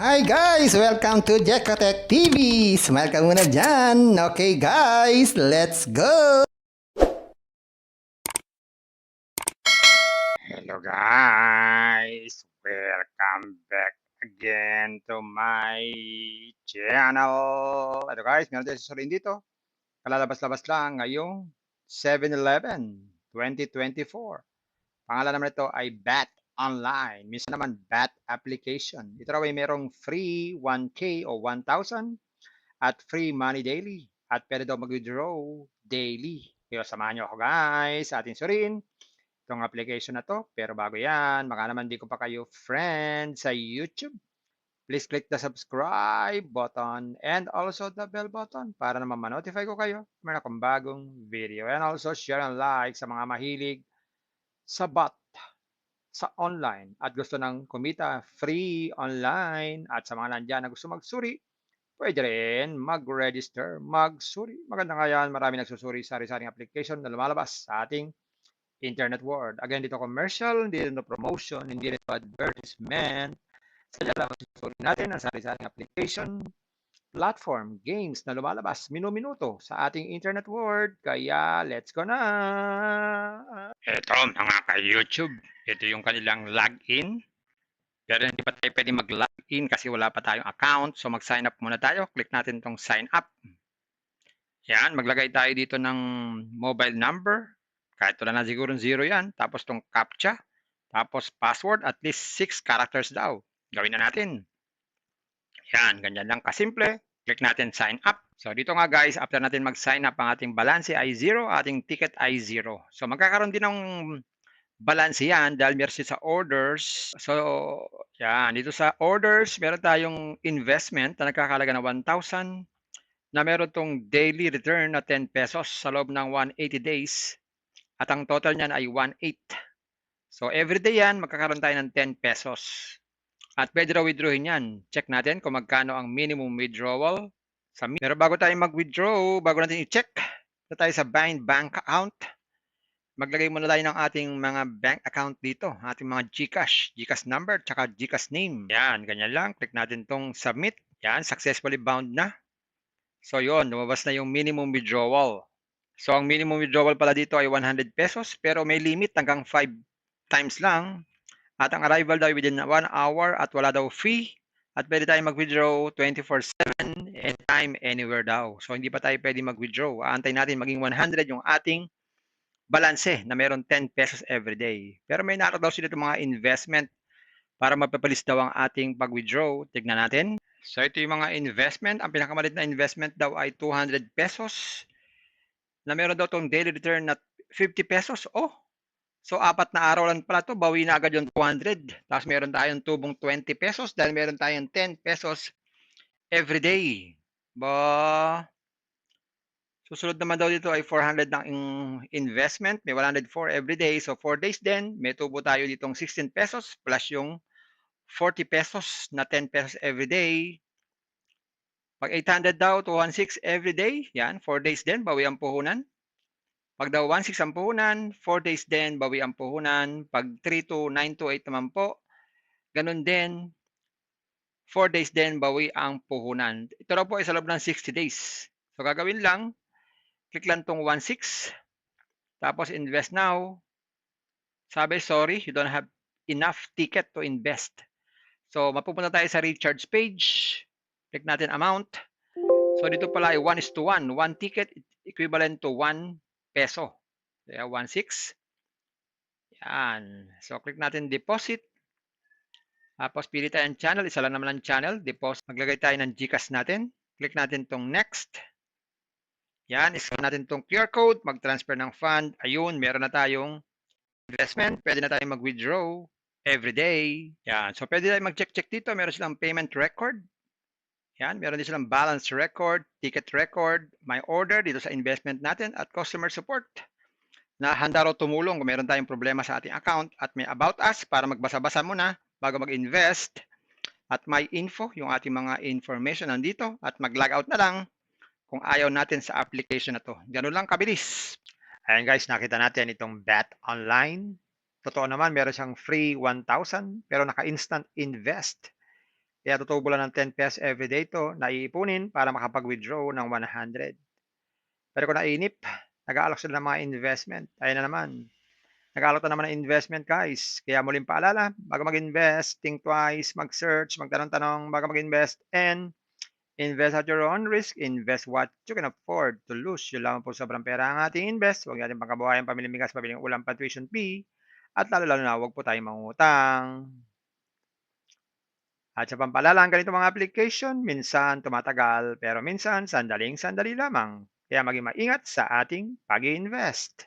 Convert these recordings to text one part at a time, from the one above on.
Hi guys! Welcome to Jekotech TV! Smile ka muna dyan! Okay guys, let's go! Hello guys! Welcome back again to my channel. Ito guys, meron tayo susurin dito. Kalalabas-labas lang ngayong 7/11, 2024. Pangalan naman ito ay BAT Online. Minsan naman BAT Application. Ito raw ay merong free 1K o 1,000 at free money daily. At pwede daw mag-withdraw daily. Kaya samahan nyo ako guys sa ating surin itong application na to. Pero bago yan, baka naman di ko pa kayo friend sa YouTube. Please click the subscribe button and also the bell button para naman ma-notify ko kayo meron akong bagong video. And also share and like sa mga mahilig sa bot sa online at gusto ng kumita free online at sa mga nandyan na gusto magsuri, pwede rin mag-register, magsuri. Maganda nga yan, marami nagsusuri sa sari-saring application na lumalabas sa ating internet world. Again, dito commercial, hindi rin promotion, hindi rin advertisement. Sadya lang susuri natin ang sari-saring application, platform, games na lumalabas minuminuto sa ating internet world. Kaya, let's go na! Ito mga ka-YouTube, ito yung kanilang login. Pero hindi pa tayo pwede mag-login kasi wala pa tayong account. So mag-sign up muna tayo. Click natin itong sign up. Yan, maglagay tayo dito ng mobile number. Kahit wala na siguro 0 yan. Tapos itong CAPTCHA. Tapos password, at least 6 characters daw. Gawin na natin. Yan, ganyan lang kasimple. Click natin sign up. So dito nga guys, after natin mag-sign up, ang ating balance ay 0, ating ticket ay 0. So magkakaroon din ng balance yan dahil meron sa orders. So yan, dito sa orders, meron tayong investment na nagkakalaga ng 1,000 na meron tong daily return na 10 pesos sa loob ng 180 days at ang total niyan ay 1.8. So everyday yan, magkakaroon tayo ng 10 pesos. At pwede raw withdrawin yan. Check natin kung magkano ang minimum withdrawal. Pero bago tayo mag-withdraw, bago natin i-check, ito tayo sa Bind Bank Account. Maglagay muna tayo ng ating mga bank account dito, ating mga GCash number, tsaka GCash name. Yan, ganyan lang. Click natin tong submit. Yan, successfully bound na. So yon, lumabas na yung minimum withdrawal. So ang minimum withdrawal pala dito ay 100 pesos pero may limit hanggang 5 times lang. At ang arrival daw within 1 hour at wala daw fee. At pwede tayong mag-withdraw 24/7 anytime, anywhere daw. So hindi pa tayo pwede mag-withdraw. Aantay natin maging 100 yung ating balanse na meron 10 pesos every day. Pero may naroon daw sila itong mga investment para mapapalis daw ang ating pag-withdraw. Tignan natin. So ito yung mga investment. Ang pinakamalit na investment daw ay 200 pesos na meron daw itong daily return na 50 pesos. Oh, so apat na araw lang pala to, bawi na agad yung 200. Tapos meron tayong tubong 20 pesos dahil meron tayong 10 pesos every day. Ba, susunod naman daw dito ay 400 ng investment, may 104 every day. So 4 days din, may tubo tayo ditong 16 pesos plus yung 40 pesos na 10 pesos every day. Pag 800 daw, 216 every day. Yan, 4 days din, bawi ang puhunan. Pag daw 1.6 ang puhunan, 4 days din, bawi ang puhunan. Pag 3 to 9 to 8 naman po, ganun din, 4 days din, bawi ang puhunan. Ito raw po ay sa loob ng 60 days. So gagawin lang, click lang tong 1.6, tapos invest now. Sabi, sorry, you don't have enough ticket to invest. So mapupunta tayo sa recharge page. Click natin amount. So dito pala ay 1:1. 1 ticket equivalent to 1 peso. Kaya 1.6. Yan. So click natin deposit. Tapos pili tayo ng channel. Isa lang naman ang channel. Deposit. Maglagay tayo ng GCash natin. Click natin tong next. Yan. Iscan natin tong QR code. Mag-transfer ng fund. Ayun. Meron na tayong investment. Pwede na tayong mag-withdraw every day. Yan. So pwede tayong mag-check dito. Meron silang payment record. Yan, meron din silang balance record, ticket record, my order dito sa investment natin at customer support na handa raw tumulong kung meron tayong problema sa ating account at may about us para magbasa-basa muna bago mag-invest at may info, yung ating mga information nandito at mag-log out na lang kung ayaw natin sa application na to. Ganun lang kabilis. Ayan guys, nakita natin itong BAT Online. Totoo naman, meron siyang free 1,000 pero naka-instant invest Kaya tutubo lang ng 10 pesos everyday ito na iipunin para makapag-withdraw ng 100. Pero kung nainip, nag-aalok sila ng mga investment. Ayan na naman. Nag-aalok na naman ng investment, guys. Kaya muling paalala, bago mag-invest, think twice, mag-search, magtanong-tanong bago mag-invest, and invest at your own risk. Invest what you can afford to lose. Yun lamang po sobrang pera ang ating invest. Huwag natin pangkabuhayan, pamiling bigas, pamiling ulam, tuition fee. At lalo-lalo na, huwag po tayong mangutang. At sa pampalala, ang ganito mga application, minsan tumatagal, pero minsan sandaling-sandali lamang. Kaya maging maingat sa ating pag-invest.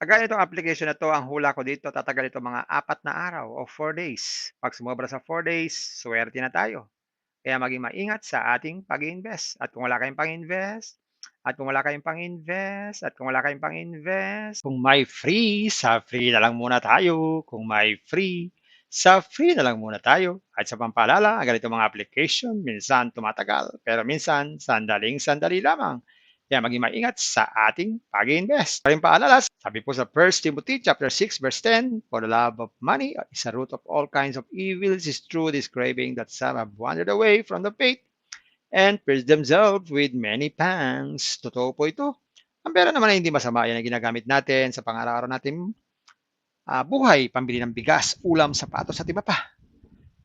Kagaya nitong application na 'to, ang hula ko dito tatagal ito mga 4 na araw o 4 days. 'Pag sumobra sa 4 days, suwerte na tayo. Kaya maging maingat sa ating pag-iinvest. At kung wala kayong pang-invest, at kung wala kayong pang-invest, at kung wala kayong pang-invest, kung may free, sa free na lang muna tayo. Kung may free, sa free na lang muna tayo. At sa pampaalala, ang ganitong mga application, minsan tumatagal, pero minsan sandaling-sandali lamang. Kaya maging maingat sa ating pag-iinvest. Pa rin paalala, sabi po sa 1 Timothy chapter 6 verse 10, "For the love of money is a root of all kinds of evils, is true this craving that some have wandered away from the faith and pierced themselves with many pangs." Totoo po ito. Ang pera naman ay hindi masama. Yan ang ginagamit natin sa pang-araw-araw natin buhay, pambili ng bigas, ulam, sapatos at iba pa.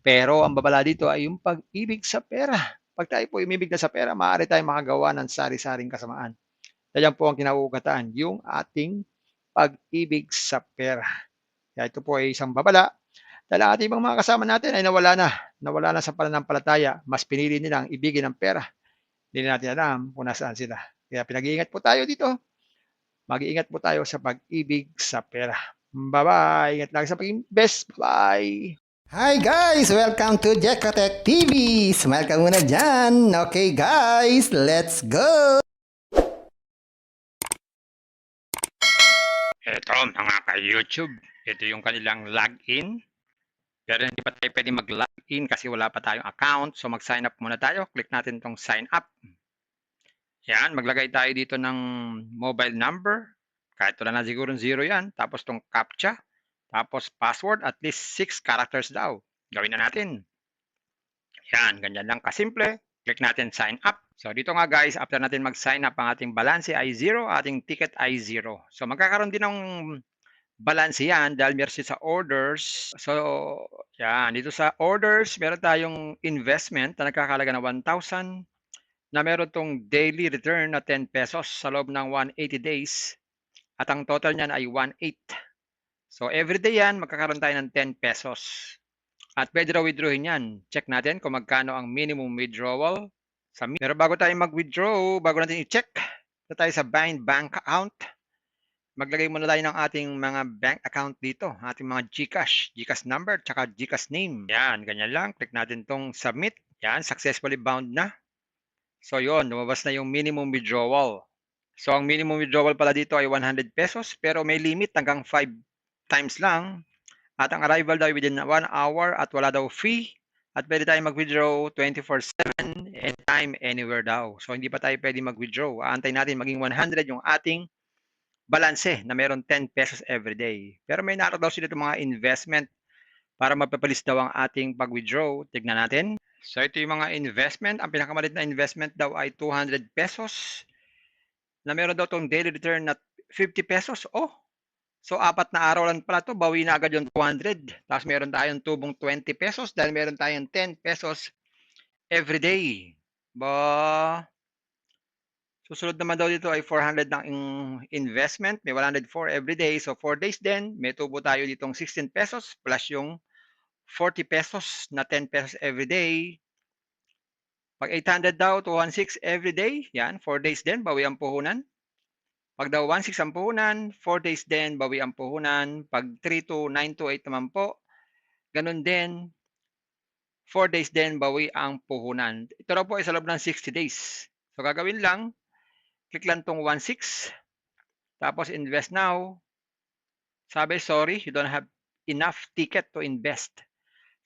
Pero ang babala dito ay yung pag-ibig sa pera. Pag tayo po umibig na sa pera, maaari tayong makagawa ng sari-saring kasamaan. Yan po ang kinauugatan, yung ating pag-ibig sa pera. Kaya ito po ay isang babala dahil ang ating ibang mga kasama natin ay nawala na sa pananampalataya. Mas pinili nilang ibigin ang pera. Hindi na natin alam kung nasaan sila. Kaya pinag-iingat po tayo dito. Mag-iingat po tayo sa pag-ibig sa pera. Bye-bye. Ingat lagi sa pag-invest. Bye. Hi guys! Welcome to Jekatech TV! Smile ka muna dyan! Okay guys, let's go! Ito mga ka-YouTube. Ito yung kanilang login. Pero hindi pa tayo pwede mag-login kasi wala pa tayong account. So mag-sign up muna tayo. Click natin itong sign up. Yan, maglagay tayo dito ng mobile number. Kahit wala na siguro 0 yan. Tapos itong CAPTCHA. Tapos password, at least 6 characters daw. Gawin na natin. Yan, ganyan lang kasimple. Click natin sign up. So dito nga guys, after natin mag-sign up, ang ating balance ay 0, ating ticket ay 0. So magkakaroon din ng balance yan dahil meron sa orders. So yan, dito sa orders, meron tayong investment na nagkakalaga ng 1,000 na meron tong daily return na 10 pesos sa loob ng 180 days. At ang total niyan ay 1,800. So everyday yan, magkakaroon tayo ng 10 pesos. At pwede raw withdrawin yan. Check natin kung magkano ang minimum withdrawal. Pero bago tayo mag-withdraw, bago natin i-check, ito tayo sa Bind Bank Account. Maglagay muna tayo ng ating mga bank account dito. Ating mga GCash, GCash number, tsaka GCash name. Yan, ganyan lang. Click natin tong submit. Yan, successfully bound na. So yon, lumabas na yung minimum withdrawal. So ang minimum withdrawal pala dito ay 100 pesos pero may limit hanggang 5 times lang. At ang arrival daw within 1 hour at wala daw fee. At pwede tayong mag-withdraw 24/7, anytime, anywhere daw. So hindi pa tayo pwede mag-withdraw. Aantayin natin maging 100 yung ating balanse na meron 10 pesos every day. Pero may naroon daw sila itong mga investment para mapapalis daw ang ating pag-withdraw. Tignan natin. So ito yung mga investment. Ang pinakamalit na investment daw ay 200 pesos na meron daw itong daily return na 50 pesos. Oh, so 4 na araw lang pala ito, bawi na agad yung 200. Tapos meron tayong tubong 20 pesos dahil meron tayong 10 pesos every day. Ba, susunod naman daw dito ay 400 ng investment, may 104 every day. So 4 days din, may tubo tayo ditong 16 pesos plus yung 40 pesos na 10 pesos every day. Pag 800 daw, 216 every day. Yan, 4 days din, bawi ang puhunan. Pag daw 1,600 ang puhunan, 4 days din, bawi ang puhunan. Pag 3,2,928 naman po, ganun din, 4 days din, bawi ang puhunan. Ito raw po ay sa loob ng 60 days. So gagawin lang, click lang tong 1,600, tapos invest now. Sabi, sorry, you don't have enough ticket to invest.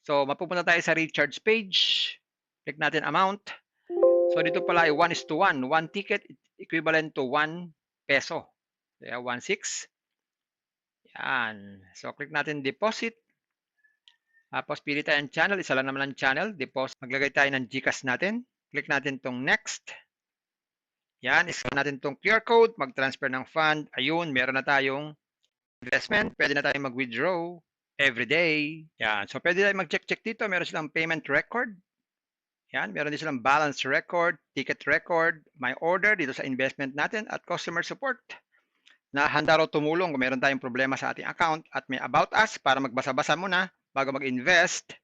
So mapupunta tayo sa recharge page. Click natin amount. So dito pala ay 1:1. 1 ticket equivalent to 1 peso. Kaya 1,600. Yan. So click natin deposit. Tapos pili tayo ng channel, isa lang naman ang channel, deposit. Maglagay tayo ng GCash natin. Click natin tong next. Yan, iscan natin tong QR code, mag-transfer ng fund. Ayun, meron na tayong investment. Pwede na tayong mag-withdraw every day. Yan, so pwede tayong mag-check dito. Meron silang payment record. Yan, meron din silang balance record, ticket record, my order dito sa investment natin at customer support na handa raw tumulong kung meron tayong problema sa ating account at may about us para magbasa-basa muna bago mag-invest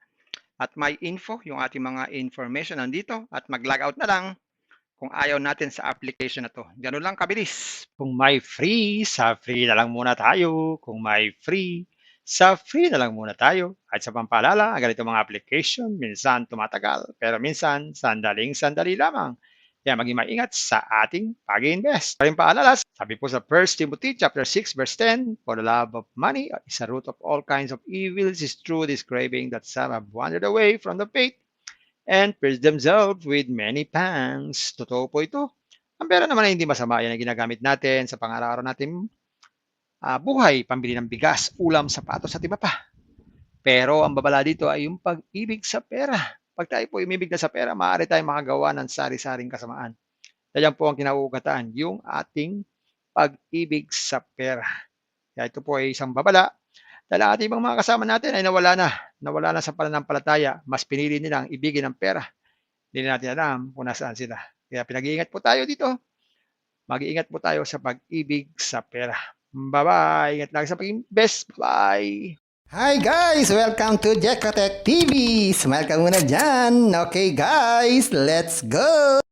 at may info, yung ating mga information nandito at mag-log out na lang kung ayaw natin sa application na to. Ganun lang kabilis. Kung may free, sa free na lang muna tayo. Kung may free, sa free na lang muna tayo. At sa pampaalala, ang ganito mga application, minsan tumatagal, pero minsan sandaling-sandali lamang. Kaya maging maingat sa ating pag-invest. Paring paalala, sabi po sa 1 Timothy chapter 6 verse 10, for the love of money is a root of all kinds of evils, is true this craving that some have wandered away from the faith and pierced themselves with many pangs. Totoo po ito. Ang pera naman ay hindi masama. Yan ang ginagamit natin sa pang-araw-araw natin buhay, pambili ng bigas, ulam, sapatos at iba pa. Pero ang babala dito ay yung pag-ibig sa pera. Pag tayo po umibig na sa pera, maaari tayong makagawa ng sari-saring kasamaan. Yan po ang kinauugataan, yung ating pag-ibig sa pera. Kaya ito po ay isang babala dahil ang ating ibang mga kasama natin ay nawala na sa pananampalataya. Mas pinili nilang ibigin ang pera. Hindi natin alam kung nasaan sila. Kaya pinag-iingat po tayo dito. Mag-iingat po tayo sa pag-ibig sa pera. Bye-bye. Ingat lagi sa pag-invest. Bye. Hi guys! Welcome to Jekatech TV! Smile ka muna dyan! Okay guys, let's go!